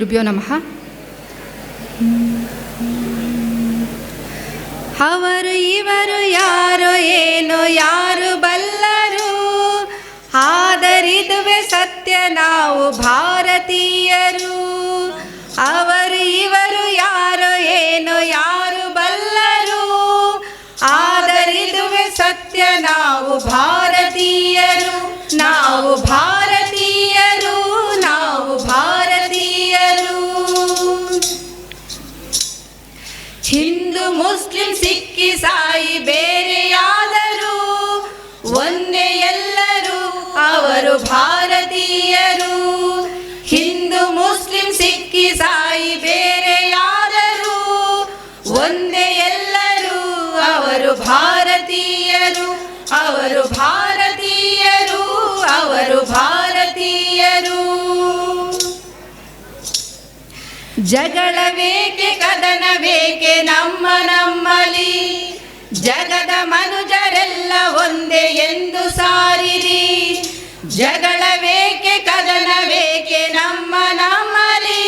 ಗುರುಭ್ಯೋ ನಮಃ. ಅವರು ಇವರು ಯಾರೋ ಏನೋ ಯಾರು ಬಲ್ಲರು, ಆದರಿದುವೆ ಸತ್ಯ ನಾವು ಭಾರತೀಯರು. ಅವರು ಇವರು ಯಾರೋ ಏನೋ ಯಾರು ಬಲ್ಲರು, ಆದರಿದುವೆ ಸತ್ಯ ನಾವು ಭಾರತೀಯರು. ನಾವು ಭಾರತೀಯರು, ನಾವು ಭಾರತೀಯರು. ಹಿಂದೂ ಮುಸ್ಲಿಂ ಸಿಖ್ ಇಸಾಯಿ ಬೇರೆಯಾದರೂ ಒಂದೇ ಎಲ್ಲರೂ ಅವರು ಭಾರತೀಯರು. ಹಿಂದೂ ಮುಸ್ಲಿಂ ಸಿಖ್ ಇಸಾಯಿ ಬೇರೆಯಾದರೂ ಒಂದೇ ಎಲ್ಲರೂ ಅವರು ಭಾರತೀಯರು. ಅವರು ಭಾರತೀಯರು, ಅವರು ಭಾರತೀಯರು. ಜಗಳವೇಕೆ ಕದನವೇಕೆ ನಮ್ಮ ನಮ್ಮಲಿ, ಜಗದ ಮನುಜರೆಲ್ಲ ಒಂದೇ ಎಂದು ಸಾರಿರಿ. ಜಗಳವೇಕೆ ಕದನವೇಕೆ ನಮ್ಮ ನಮ್ಮಲಿ,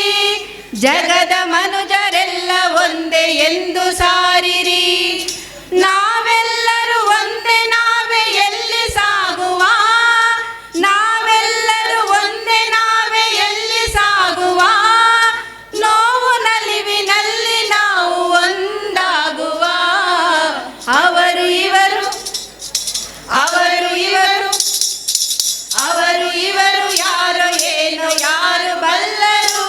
ಜಗದ ಮನುಜರೆಲ್ಲ ಒಂದೇ ಎಂದು ಸಾರಿರಿ. ನಾವೆಲ್ಲರೂ ಒಂದೇ, ನಾವೇ ಎಲ್ಲಿ ಸಾಗುವ, ನಾವೆಲ್ಲರೂ ಒಂದೇ, ನಾವೇ ಎಲ್ಲಿ ಸಾಗುವ. ನೋವು ನಲಿವಿನಲ್ಲಿ ನಾವು ಒಂದಾಗುವ. ಅವರು ಇವರು, ಅವರು ಇವರು, ಅವರು ಇವರು ಯಾರೋ ಏನೋ ಯಾರು ಬಲ್ಲರು,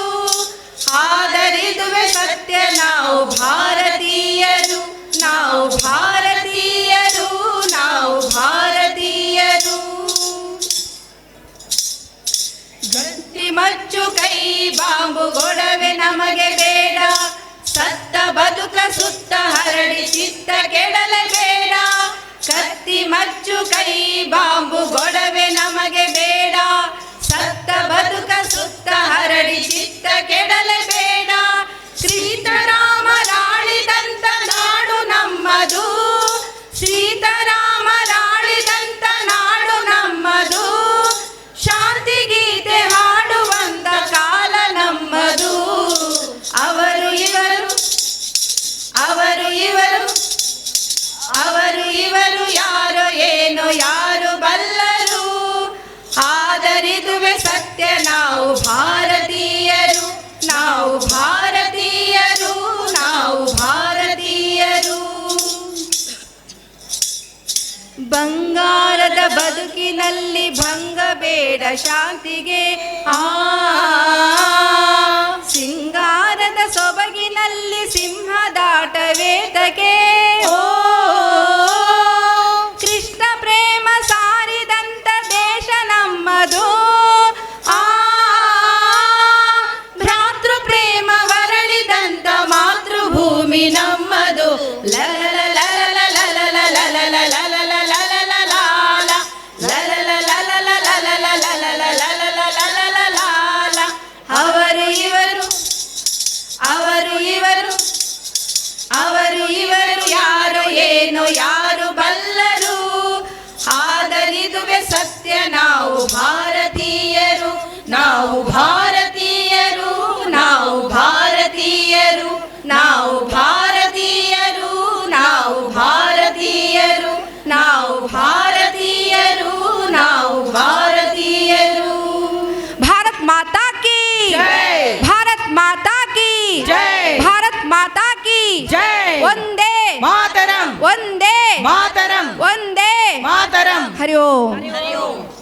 ಆದರಿದುವೆ ಸತ್ಯ ನಾವು ಭಾರತೀಯರು. ನಾವು ಭಾರತೀಯರು, ನಾವು ಭಾರತೀಯರು. ಗಟ್ಟಿ ಮಚ್ಚು ಕೈ ಬಾಂಬು ಗೊಡವೆ ನಮಗೆ ಬೇಡ, ಸತ್ತ ಬದುಕ ಸುತ್ತ ಹರಡಿ ಚಿತ್ತ ಕೆಡಲೇಬೇಡ. ಕತ್ತಿ ಮಚ್ಚು ಕೈ ಬಾಂಬು ಗೊಡವೆ ನಮಗೆ ಬೇಡ, ಸತ್ತ ಬದುಕ ಸುತ್ತ ಹರಡಿ ಚಿತ್ತ ಕೆಡಲೇಬೇಡ. ಶ್ರೀರಾಮರಾಳಿದಂತ ನಾಡು ನಮ್ಮದು, ಶ್ರೀರಾಮರಾಳಿದಂತ ನಾಡು ನಮ್ಮದು. ಶಾಂತಿ ಗೀತೆ ಹಾಡುವಂತ ಕಾಲ ನಮ್ಮದು. ಅವರು ಇವರು, ಅವರು ಇವರು, ಅವರು ಇವರು ಯಾರೋ ಏನೋ ಯಾರು ಬಲ್ಲರು, ಆದರಿದುವೆ ಸತ್ಯ ನಾವು ಭಾರತೀಯರು. ನಾವು ಭಾರತೀಯರು, ನಾವು ಭಾರತೀಯರು. ಬಂಗಾರದ ಬದುಕಿನಲ್ಲಿ ಭಂಗ ಬೇಡ ಶಾಂತಿಗೆ, ಸಿಂಗಾರದ ಸೊಬಗಿನಲ್ಲಿ ಸಿಂಹದಾಟವೇತಕೆ. ಕೃಷ್ಣ ಪ್ರೇಮ ಸಾರಿದಂತ ದೇಶ ನಮ್ಮದು, ಭ್ರಾತೃ ಪ್ರೇಮ ವರಳಿದಂತ ಮಾತೃಭೂಮಿ ನಮ್ಮದು. ಅವರು ಇವರು, ಅವರು ಇವರು, ಅವರು ಇವರು ಯಾರೋ ಏನೋ ಯಾರು ಬಲ್ಲರು, ಆದರಿದುವೆ ಸತ್ಯ ನಾವು ಭಾರತೀಯರು. ನಾವು ಭಾರತೀಯರು, ನಾವು ಭಾರತೀಯರು, ನಾವು ಭಾರತೀಯರು, ನಾವು ಭಾರತೀಯರು, ನಾವು ಭಾರತೀಯರು, ನಾವು ಭಾರತೀಯರು. ಭಾರತ್ ಮಾತಾ ಕಿ ಜೈ, ಭಾರತ್ ಮಾತಾ ಕಿ ಜೈ, ಭಾರತ್ ಮಾತಾ ಕಿ ಜೈ. ಒಂದೇ ಮಾತರಂ, ಒಂದೇ ಮಾತರಂ, ಒಂದೇ ಮಾತರಂ. ಹರಿ ಓಂ.